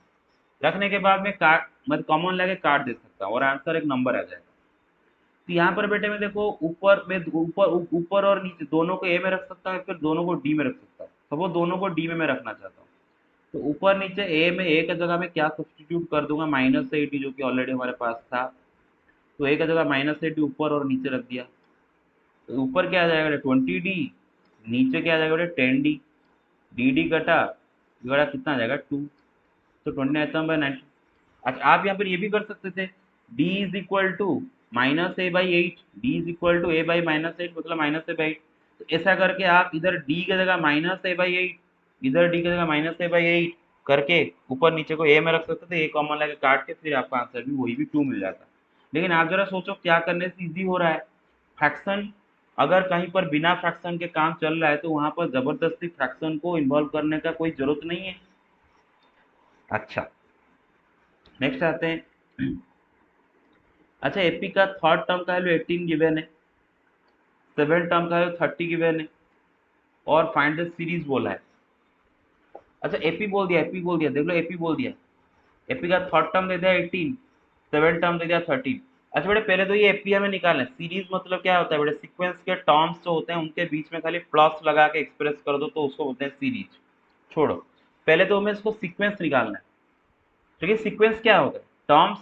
रखने के बाद में काट मतलब कॉमन लेके काट दे सकता हूँ और आंसर एक नंबर आ जाएगा। तो यहाँ पर बेटे में देखो ऊपर में ऊपर और नीचे दोनों को ए में रख सकता है, फिर दोनों को डी में रख सकता हूँ। तो वो दोनों को डी में मैं रखना चाहता हूँ। तो ऊपर नीचे ए में ए की जगह में क्या सब्सटीट्यूट कर दूंगा, माइनस एटी जो कि ऑलरेडी हमारे पास था। तो ए की जगह माइनस एटी ऊपर और नीचे रख दिया। तो ऊपर क्या आ जाएगा 20 डी, नीचे क्या आ जाएगा 10 डी। डी डी कटा, गड़ा कितना आ जाएगा 2। तो 29/90। अच्छा आप यहाँ पर ये भी कर सकते थे, d is equal to minus a by eight, D is equal to a by minus eight मतलब माइनस ए बाई एट। तो ऐसा करके आप इधर डी की जगह माइनस ए बाई एट, इधर डी की जगह माइनस ए बाई एट करके ऊपर नीचे को ए में रख सकते थे, ए कॉमन लेके काट के फिर आपका आंसर भी वही भी 2 मिल जाता। लेकिन आप जरा सोचो क्या करने से इजी हो रहा है। फ्रैक्शन, अगर कहीं पर बिना फ्रैक्शन के काम चल रहा है तो वहां पर जबरदस्ती फ्रैक्शन को इन्वॉल्व करने का कोई जरूरत नहीं है। अच्छा नेक्स्ट आते हैं। अच्छा एपी का थर्ड टर्म का वैल्यू 18 गिवन है, सेवन टर्म का वैल्यू 30 गिवन है, और फाइंड द सीरीज बोला है। अच्छा एपी बोल दिया, एपी बोल दिया, देख लो एपी बोल दिया। एपी का थर्ड टर्म दे दिया 18, सेवन टर्म दे दिया 13। अच्छा बेटे पहले तो ये एपी हमें निकालना है। सीरीज मतलब क्या होता है बेटे, सीक्वेंस के टर्म्स जो होते हैं उनके बीच में खाली प्लस लगा के एक्सप्रेस कर दो तो उसको बोलते हैं सीरीज। छोड़ो, पहले तो हमें इसको सीक्वेंस निकालना है। ठीक है, सीक्वेंस क्या होता है, टर्म्स।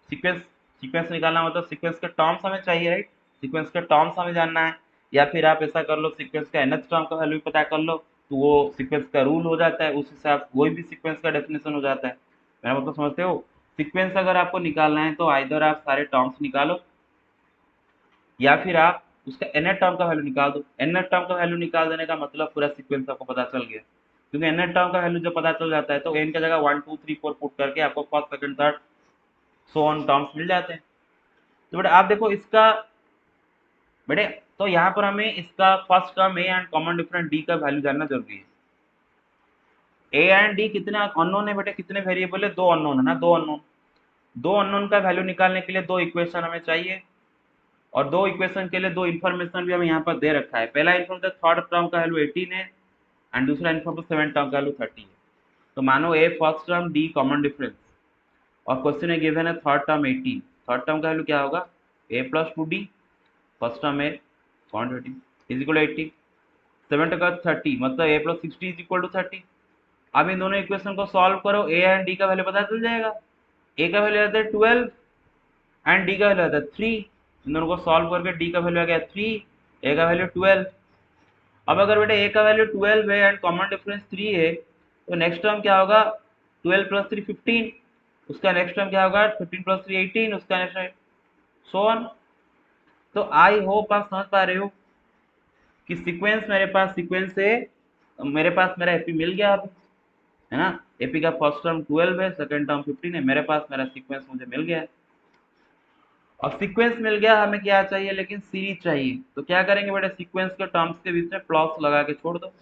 सीक्वेंस, सीक्वेंस निकालना मतलब सीक्वेंस के टर्म्स हमें चाहिए, राइट। सीक्वेंस के टर्म्स हमें जानना है। या फिर आप ऐसा कर लो, सीक्वेंस का nth टर्म का वैल्यू पता कर लो, तो वो सीक्वेंस का रूल हो जाता है, उस हिसाब से कोई भी सीक्वेंस का डेफिनेशन हो जाता है। मेरा मतलब समझते हो। सीक्वेंस अगर आपको निकालना है तो आइदर आप सारे टर्म्स निकालो या फिर आप उसका nth टर्म का वैल्यू निकाल दो। nth टर्म का वैल्यू निकाल देने का मतलब पूरा सीक्वेंस आपको पता चल गया, क्योंकि nth टर्म का वैल्यू जब पता चल जाता है तो n की जगह 1 2 3 4 पुट करके आपको first second third so on terms मिल जाते हैं। तो बेटा आप देखो इसका बेटे, तो यहाँ पर हमें इसका first term A and common difference D का वैल्यू जानना जरूरी है। ए एंड डी कितने अननोन है बेटे, कितने वेरिएबल है, दो अननोन है ना, दो अननोन। दो अननोन का वैल्यू निकालने के लिए दो इक्वेशन हमें चाहिए, और दो इक्वेशन के लिए दो इन्फॉर्मेशन भी हमें यहाँ पर दे रखा है। पहला इन्फॉर्मेशन थर्ड टर्म का वैल्यू 18 है एंड दूसरा इन्फॉर्मेशन सेवन टर्म का वैल्यू 30 है। तो मानो a first term d common difference, और क्वेश्चन में गिवन है थर्ड टर्म 18। थर्ड टर्म का वैल्यू क्या होगा, a plus 2 d, first term है 120 इज इक्वल 80, सेवन का 30 मतलब a plus 60 is equal to 30। अब इन दोनों इक्वेशन को सॉल्व करो, ए एंड डी का वैल्यू पता चल जाएगा। ए का वैल्यू आता है 12 एंड डी का वैल्यू आता है 3। इन दोनों को सॉल्व करके डी का वैल्यू आ गया 3, ए का वैल्यू 12। अब अगर बेटे ए का वैल्यू 12 है एंड कॉमन डिफरेंस 3 है, तो नेक्स्ट टर्म क्या होगा, 12 प्लस 3 15, उसका नेक्स्ट टर्म क्या होगा 15 प्लस 3 18, उसका नेक्स्ट सो ऑन। तो आई होप आप समझ पा रहे हो कि सीक्वेंस मेरे पास सीक्वेंस है, मेरे पास मेरा एपी मिल गया अभी, है ना। एपी का फर्स्ट टर्म 12 है, सेकंड टर्म 15 है, मेरे पास मेरा सीक्वेंस मुझे मिल गया है। अब सीक्वेंस मिल गया, हमें क्या चाहिए लेकिन सीरीज चाहिए। तो क्या करेंगे बेटा, सीक्वेंस के टर्म्स के बीच में प्लस लगा के छोड़ दो।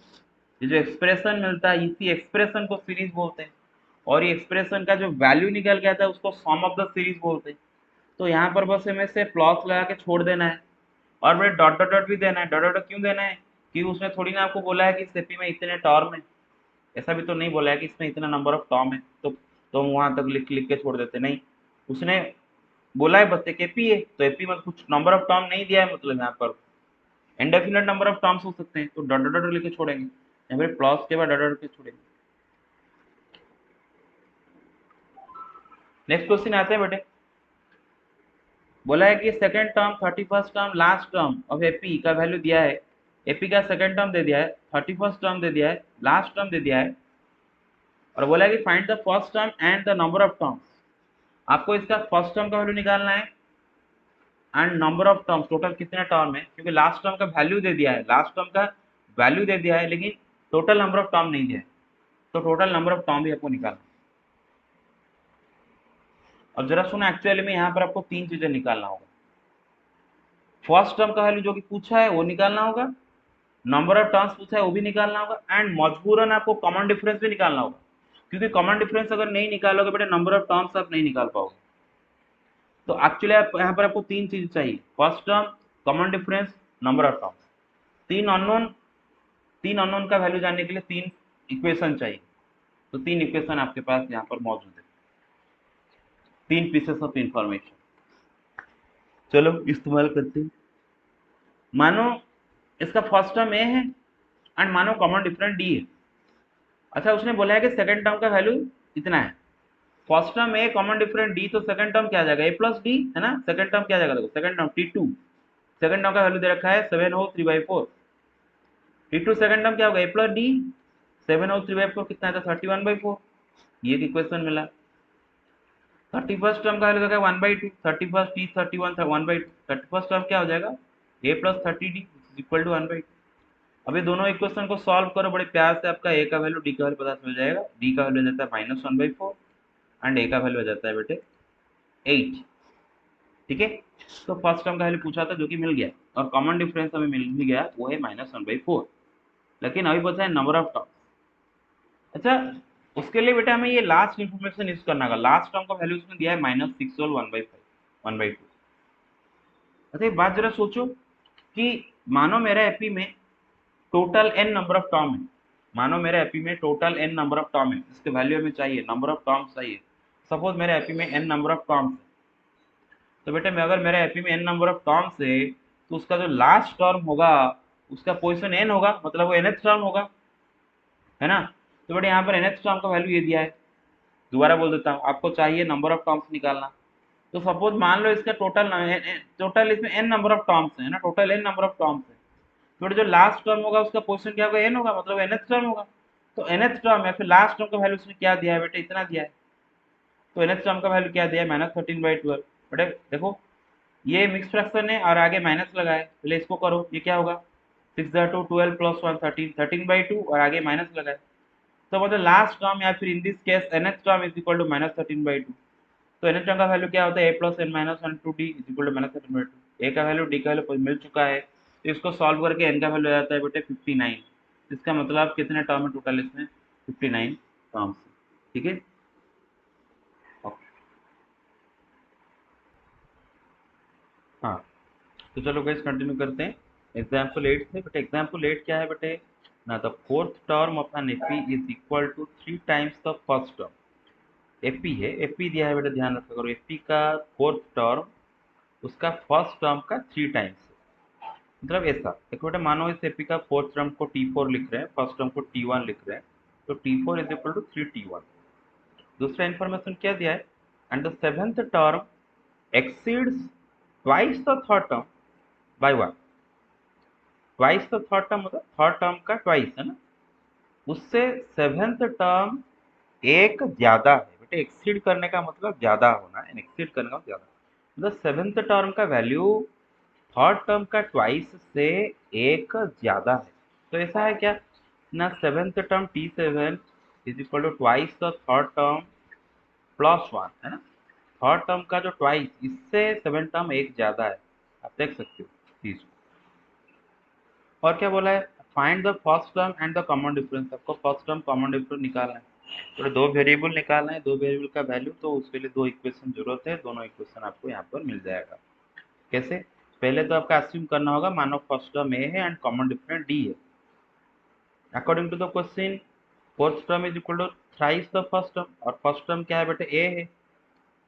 ये जो एक्सप्रेशन मिलता है इसी एक्सप्रेशन को सीरीज बोलते हैं, और ये एक्सप्रेशन का जो वैल्यू निकल गया था उसको सम ऑफ द सीरीज बोलते हैं। तो यहाँ पर बस हमें से प्लस लगा के छोड़ देना है, और बेटा डॉट डॉट डॉट भी देना है। डॉट डॉट क्यों देना है, कि उसने थोड़ी ना आपको बोला है कि इस एपी में इतने टर्म है, ऐसा भी तो नहीं बोला है कि इसमें इतना नंबर ऑफ टर्म है तो हम वहां तक लिख लिख के छोड़ देते नहीं। उसने बोला है बस एक एपी है, तो एपी में कुछ नंबर ऑफ टर्म नहीं दिया है, मतलब यहाँ पर इंडेफिनेट नंबर ऑफ टर्म्स हो सकते हैं, तो डॉट डॉट डॉट लेके छोड़ेंगे, या फिर प्लस के बाद डॉट डॉट के छोड़ेंगे। नेक्स्ट क्वेश्चन आते हैं बेटे। बोला है कि second term, 31st term, last term of AP का वैल्यू दिया है। एपी का सेकंड टर्म दे दिया है, 31st टर्म दे दिया है, लास्ट टर्म दे दिया है, और बोला है कि find the first term and the number of terms. आपको इसका फर्स्ट टर्म का वैल्यू निकालना है and number of terms, total कितने टर्म है, क्योंकि लास्ट टर्म का वैल्यू दे दिया है, लास्ट टर्म का वैल्यू दे दिया है, लेकिन टोटल नंबर ऑफ टर्म नहीं दिया है, तो टोटल नंबर ऑफ टर्म भी आपको निकालना है। अब जरा सुनो, एक्चुअली में यहाँ पर आपको तीन चीजें निकालना होगा। फर्स्ट टर्म का वैल्यू जो कि पूछा है वो निकालना होगा, नंबर ऑफ टर्म्स पूछा है वो भी निकालना होगा, एंड मजबूरन आपको कॉमन डिफरेंस भी निकालना होगा, क्योंकि कॉमन डिफरेंस अगर नहीं निकालोगे बेटे नंबर ऑफ टर्म्स आप नहीं निकाल पाओगे। तो एक्चुअली आप यहाँ पर आपको तीन चीज चाहिए, first term, common difference, number of terms. तीन अननोन, तीन अननोन का वैल्यू जानने के लिए तीन इक्वेशन चाहिए, तो तीन इक्वेशन आपके पास यहाँ पर मौजूद है, तीन पीसेस ऑफ इंफॉर्मेशन। चलो इस्तेमाल करते हैं। मानो इसका फर्स्ट टर्म ए है एंड मानो कॉमन डिफरेंस डी है। अच्छा, उसने बोला है कि सेकंड टर्म का वैल्यू इतना है, फर्स्ट टर्म ए कॉमन डिफरेंस डी, तो सेकंड टर्म क्या आ जाएगा, ए प्लस डी है ना, सेकंड टर्म क्या आ जाएगा, देखो second term T2, second term का वैल्यू दे रखा है 7 हो 3/4, T2 सेकंड टर्म क्या होगा, ए प्लस डी, 7 हो 3/4 कितना है, तो 31/4, ये एक इक्वेशन मिला। 31st टर्म का वैल्यू देखा 1/2, 31st T 31 था 1/2, 31st टर्म क्या हो जाएगा, a plus 30d equal to 1/2। अब ये दोनों इक्वेशन को सॉल्व करो बड़े प्यार से, आपका a का वैल्यू d का वैल्यू पता चल जाएगा। d का वैल्यू आ जाता है -1/4 एंड a का वैल्यू आ जाता है बेटे 8। ठीक है, तो फर्स्ट टर्म का वैल्यू पूछा था जो कि मिल गया, और कॉमन डिफरेंस हमें मिल भी गया, वो है -1/4। लेकिन अभी बचा है नंबर ऑफ टर्म। अच्छा, उसके लिए बेटा हमें ये लास्ट इंफॉर्मेशन यूज करना होगा। लास्ट टर्म का वैल्यू उसमें दिया है -6 होल 1/5 1/2। अच्छा, एक बात जरा सोचो कि मानो मेरा एपी में total n number of term है, मानो मेरे एपी में total n number of term है, जिसके वैल्यू हमें चाहिए, नंबर ऑफ टर्म्स चाहिए। सपोज मेरे एपी में n नंबर ऑफ टर्म्स है, तो बेटे मैं अगर मेरे एपी में n नंबर ऑफ टर्म्स है, तो उसका जो लास्ट टर्म होगा उसका पोजीशन n होगा, मतलब वो nth टर्म होगा, है ना। तो बेटे यहाँ पर nth टर्म का वैल्यू ये दिया है। दोबारा बोल देता हूँ, आपको चाहिए नंबर ऑफ टर्म्स निकालना। तो सपोज मान लो इसका टोटल टोटल इसमें n नंबर ऑफ टर्म्स है ना, total n number of terms है, तो जो लास्ट टर्म होगा उसका पोजीशन क्या होगा, n होगा, मतलब nth टर्म होगा। तो nth टर्म या फिर लास्ट टर्म का वैल्यू उसने क्या दिया है बेटे, इतना दिया है। तो nth टर्म का वैल्यू क्या दिया है, -13/12। बेटे देखो, ये मिक्स फ्रैक्शन है और आगे माइनस लगा है, पहले इसको करो, ये क्या होगा, 6 12 + 1 13, 13/2 और आगे माइनस लगा है। तो मतलब लास्ट टर्म या फिर in this case nth term is equal to -13/2। तो nth टर्म का वैल्यू क्या होता है, a + n - 1 2d is equal to -13/2। a का वैल्यू d का वैल्यू मिल चुका है, तो इसको सॉल्व करके n का वैल्यू आ जाता है बेटे 59। इसका मतलब कितने टर्म है टोटल इसमें, 59 टर्म्स। ठीक है, ओके। हाँ, तो चलो गाइस कंटिन्यू करते हैं। एग्जाम्पल 8 से बेटे, एग्जाम्पल 8 क्या है बेटे ना, the fourth term of an AP is equal to 3 times the first term. AP है, एपी दिया है बेटे, ध्यान रखा करो, एपी का फोर्थ टर्म उसका फर्स्ट टर्म का 3 टाइम्स, मतलब ऐसा देखो बेटा, मानो इस एपी का फोर्थ टर्म को T4 लिख रहे हैं, फर्स्ट टर्म को T1 लिख रहे हैं, तो T4 is equal to 3T1। दूसरा इन्फॉर्मेशन क्या दिया है, and the seventh term exceeds twice the third term by 1। Twice the third term मतलब थर्ड टर्म का ट्वाइस है ना, उससे सेवेंथ टर्म एक ज्यादा है बेटे। एक्सीड करने का मतलब ज्यादा होना है, एक्सीड करने का मतलब ज्यादा, मतलब सेवेंथ टर्म का वैल्यू थर्ड टर्म का ट्वाइस से एक ज्यादा है। तो ऐसा है क्या ना, seventh term T7 is equal to twice the third term plus 1 है ना। थर्ड टर्म का जो ट्वाइस, इससे सेवन टर्म एक ज्यादा है, आप देख सकते हो चीज। और क्या बोला है, find the first term and the common difference. आपको फर्स्ट टर्म कॉमन डिफरेंस निकालना है, तो दो वेरिएबल निकालना है, दो वेरिएबल का वैल्यू, तो उसके लिए दो इक्वेशन जरूरत है, दोनों इक्वेशन आपको यहाँ पर मिल जाएगा। कैसे, पहले तो आपका अस्यूम करना होगा, मानो फर्स्ट टर्म ए है एंड कॉमन डिफरेंस डी है। According to the question fourth term is equal to thrice the first term, और फर्स्ट टर्म क्या है बेटे, ए है,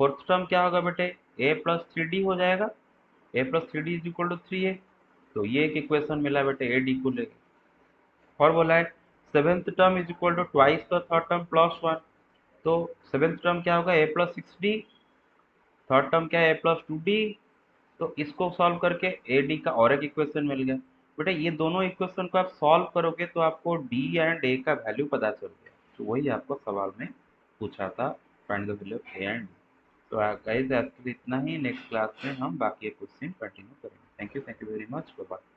फोर्थ टर्म क्या होगा बेटे, ए प्लस थ्री डी हो जाएगा, ए plus three d is equal to three a. तो ये एक इक्वेशन मिला बेटे ए डी को लेके। और बोला है seventh term is equal to twice the third term plus one. तो सेवेंथ टर्म क्या होगा, a plus six d, third term क्या है, ए प्लस टू डी। तो इसको सॉल्व करके ए डी का और एक इक्वेशन मिल गया। बेटा ये दोनों इक्वेशन को आप सॉल्व करोगे तो आपको डी एंड ए का वैल्यू पता चल गया। तो वही आपको सवाल में पूछा था, find the value of A and D. तो गाइस आज के लिए इतना ही, नेक्स्ट क्लास में हम बाकी क्वेश्चन कंटिन्यू करेंगे। Thank you very much, bye.